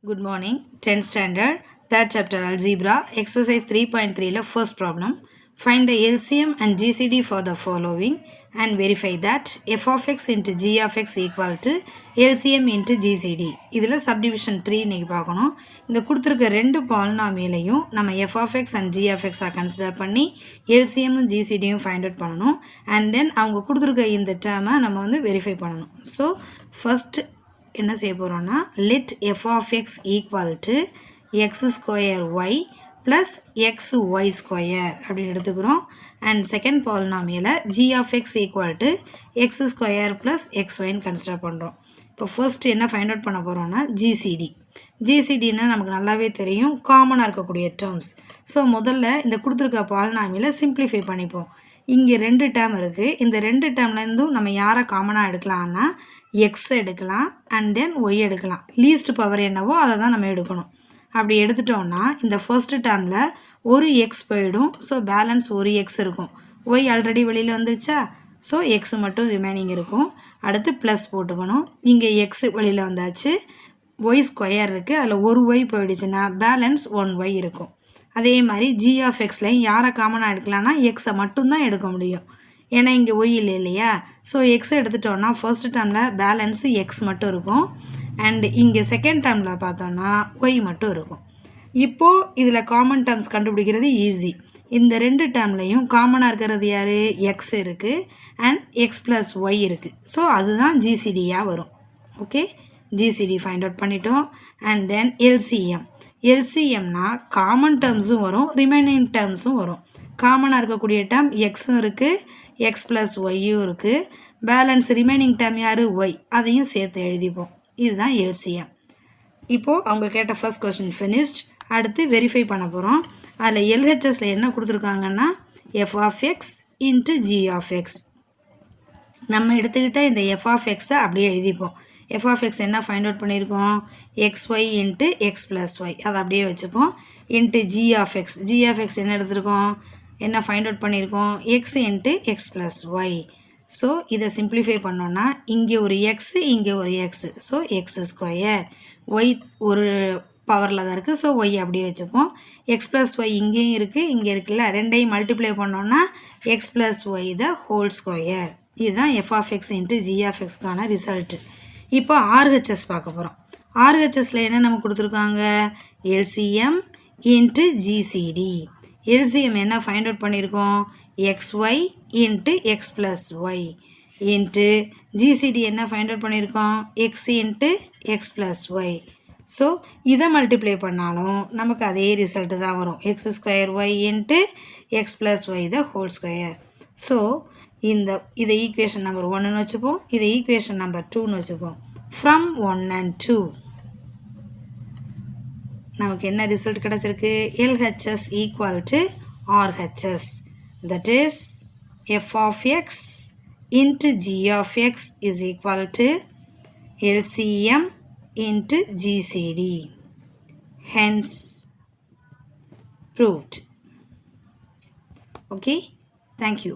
Good morning. 10th standard, 3rd chapter Algebra, exercise 3.3 la first problem. Find the LCM and GCD for the following and verify that f of x into g of x equal to LCM into GCD. இதில் subdivision 3 இன்னைக்கு பார்க்கணும். இந்த கொடுத்திருக்க ரெண்டு பாலினாமியலையும் நம்ம f of x and g of x consider பண்ணி LCM GCDயும் find out பண்ணணும். And then அவங்க கொடுத்திருக்க இந்த term நம்ம வந்து verify பண்ணணும். So first என்ன செய்ய போகிறோம்னா let f of x equal to x square y plus xy square அப்படின்னு எடுத்துக்கிறோம். அண்ட் செகண்ட் பாலினாமியலை g of x equal to x square plus xyன்னு கன்சிடர் பண்ணுறோம். இப்போ ஃபர்ஸ்ட் என்ன ஃபைண்ட் அவுட் பண்ண போகிறோம்னா ஜிசிடினா நமக்கு நல்லாவே தெரியும், காமனாக இருக்கக்கூடிய டேர்ம்ஸ். ஸோ முதல்ல இந்த கொடுத்துருக்க பாலினாமியலை சிம்பிளிஃபை பண்ணிப்போம். இங்கே ரெண்டு டேர்ம் இருக்குது. இந்த ரெண்டு டேர்ம்லேருந்தும் நம்ம யாரை காமனாக எடுக்கலாம்னா எக்ஸ் எடுக்கலாம் அண்ட் தென் ஒய் எடுக்கலாம். லீஸ்ட் பவர் என்னவோ அதை தான் நம்ம எடுக்கணும். அப்படி எடுத்துட்டோம்னா இந்த ஃபர்ஸ்ட் டேர்மில் ஒரு எக்ஸ் போயிடும். ஸோ பேலன்ஸ் ஒரு எக்ஸ் இருக்கும். ஒய் ஆல்ரெடி வெளியில் வந்துருச்சா, ஸோ எக்ஸ் மட்டும் ரிமைனிங் இருக்கும். அடுத்து ப்ளஸ் போட்டுக்கணும். இங்கே எக்ஸ் வெளியில் வந்தாச்சு, ஒய் ஸ்கொயர் இருக்குது, அதில் ஒரு ஒய் போயிடுச்சுன்னா பேலன்ஸ் ஒன் ஒய் இருக்கும். அதே மாதிரி ஜி ஆஃப் எக்ஸ்லையும் யாரை காமனாக எடுக்கலாம்னா எக்ஸை மட்டும்தான் எடுக்க முடியும், ஏன்னா இங்கே ஒய் இல்லை இல்லையா. ஸோ எக்ஸை எடுத்துட்டோன்னா ஃபர்ஸ்ட் டேர்மில் பேலன்ஸு எக்ஸ் மட்டும் இருக்கும். அண்ட் இங்கே செகண்ட் டேர்மில் பார்த்தோன்னா ஒய் மட்டும் இருக்கும். இப்போது இதில் காமன் டேர்ம்ஸ் கண்டுபிடிக்கிறது ஈஸி. இந்த ரெண்டு டேர்ம்லையும் காமனாக இருக்கிறது யார், எக்ஸ் இருக்குது அண்ட் எக்ஸ் ப்ளஸ் ஒய் இருக்குது. ஸோ அதுதான் ஜிசிடியாக வரும். ஓகே, ஜிசிடி ஃபைண்ட் அவுட் பண்ணிட்டோம். அண்ட் தென் எல்சிஎம்னா காமன் டேர்ம்ஸும் வரும், ரிமைனிங் டேர்ம்ஸும் வரும். காமனாக இருக்கக்கூடிய டேர்ம் எக்ஸும் இருக்குது, எக்ஸ் ப்ளஸ் ஒய்யும் இருக்குது. பேலன்ஸ் ரிமைனிங் டேர்ம் யார், ஒய், அதையும் சேர்த்து எழுதிப்போம். இதுதான் எல்சிஎம். இப்போது அவங்க கேட்ட ஃபர்ஸ்ட் கொஸ்டின் ஃபினிஷ்ட். அடுத்து வெரிஃபை பண்ண போகிறோம். அதில் எல்ஹெச்எஸில் என்ன கொடுத்துருக்காங்கன்னா F of X into G of X. நம்ம எடுத்துக்கிட்ட இந்த எஃப் ஆஃப் எக்ஸை அப்படியே எழுதிப்போம். எஃப் ஆஃப் எக்ஸ் என்ன ஃபைண்ட் அவுட் பண்ணியிருக்கோம், X Y into X plus Y, அதை அப்படியே வச்சுப்போம். இன்ட்டு ஜி ஆஃப் எக்ஸ் என்ன எடுத்திருக்கோம், என்ன ஃபைண்ட் அவுட் பண்ணியிருக்கோம், X into X plus Y. So இதை சிம்பிளிஃபை பண்ணோன்னா இங்கே ஒரு எக்ஸு இங்கே ஒரு X, so X square. Y ஒரு பவரில் தான் இருக்குது, ஸோ ஒய் அப்படியே வச்சுப்போம். எக்ஸ் ப்ளஸ் ஒய் இங்கேயும் இருக்குது இங்கே இருக்குல்ல, ரெண்டையும் மல்டிப்ளை பண்ணோன்னா x plus y the whole square. இதுதான் f of X into G of எக்ஸ்க்கான ரிசல்ட்டு. இப்போ ஆர்ஹெச்எஸ் பார்க்க போகிறோம். ஆர்ஹெச்எஸில் என்ன நம்ம கொடுத்துருக்காங்க, எல்சிஎம் இன்ட்டு ஜிசிடி. எல்சிஎம் என்ன ஃபைண்ட் அவுட் பண்ணியிருக்கோம், x y into X plus y into GCD என்ன ஃபைண்ட் அவுட் பண்ணியிருக்கோம், X into X plus Y. So இதை மல்டிப்ளை பண்ணாலும் நமக்கு அதே ரிசல்ட்டு தான் வரும், x square y into X plus y the whole square. So இதை ஈக்குவேஷன் நம்பர் 1ன்னு வச்சுப்போம், இதை ஈக்குவேஷன் நம்பர் 2ன்னு வச்சுப்போம். ஃப்ரம் 1 and 2 நமக்கு என்ன ரிசல்ட் கிடச்சிருக்கு, LHS equal to RHS. That is F of X into G of X is equal to LCM into GCD. Hence proved. Okay, thank you.